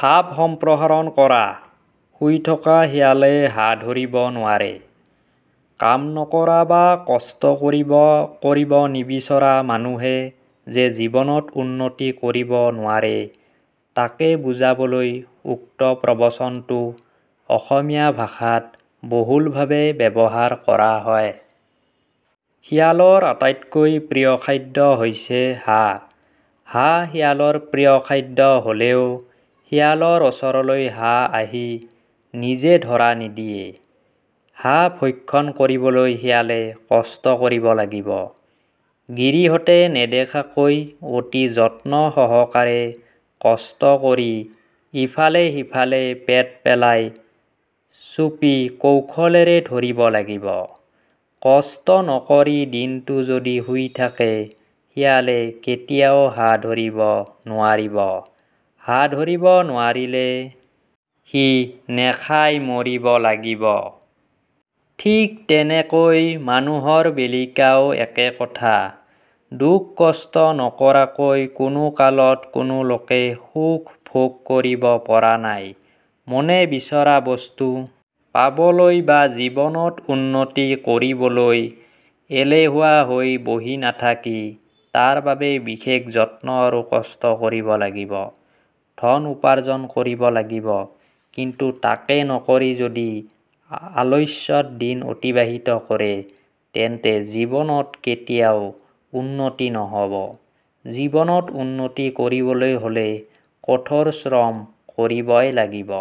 ভাৱ সম্প্ৰসাৰণ কৰা। শুই থকা শিয়ালে হাঁহ ধৰিব নোৱাৰে। কাম নকৰা বা কষ্ট কৰিব নিবিচৰা মানুহে যে জীৱনত উন্নতি কৰিব নোৱাৰে, তাকে বুজাবলৈ উক্ত প্ৰবচনটো অসমীয়া ভাষাত বহুলভাৱে ব্যৱহাৰ কৰা হয়। শিয়ালৰ আটাইতকৈ প্ৰিয় খাদ্য হৈছে হাঁহ। হাঁহ শিয়ালৰ প্ৰিয় খাদ্য হ'লেও শিয়ালৰ ওচৰলৈ হাঁহ আহি নিজে ধৰা নিদিয়ে। হাঁহ ভক্ষণ কৰিবলৈ শিয়ালে কষ্ট কৰিব লাগিব। গিৰিহঁতে নেদেখাকৈ অতি যত্ন সহকাৰে কষ্ট কৰি ইফালে সিফালে পেট পেলাই চুপি কৌশলেৰে ধৰিব লাগিব। কষ্ট নকৰি দিনটো যদি শুই থাকে, শিয়ালে কেতিয়াও হাঁহ ধৰিব নোৱাৰিব। হাঁহ ধৰিব নোৱাৰিলে সি নেখাই মৰিব লাগিব। ঠিক তেনেকৈ মানুহৰ বেলিকাও একে কথা। দুখ কষ্ট নকৰাকৈ কোনো কালত কোনো লোকে সুখ ভোগ কৰিব পৰা নাই। মনে বিচৰা বস্তু পাবলৈ বা জীৱনত উন্নতি কৰিবলৈ এলেহুৱা হৈ বহি নাথাকি তাৰ বাবে বিশেষ যত্ন আৰু কষ্ট কৰিব লাগিব। ধন উপাৰ্জন কৰিব লাগিব। কিন্তু তাকে নকৰি যদি আলস্যত দিন অতিবাহিত কৰে, তেন্তে জীৱনত কেতিয়াও উন্নতি নহ'ব। জীৱনত উন্নতি কৰিবলৈ হ'লে কঠোৰ শ্ৰম কৰিবই লাগিব।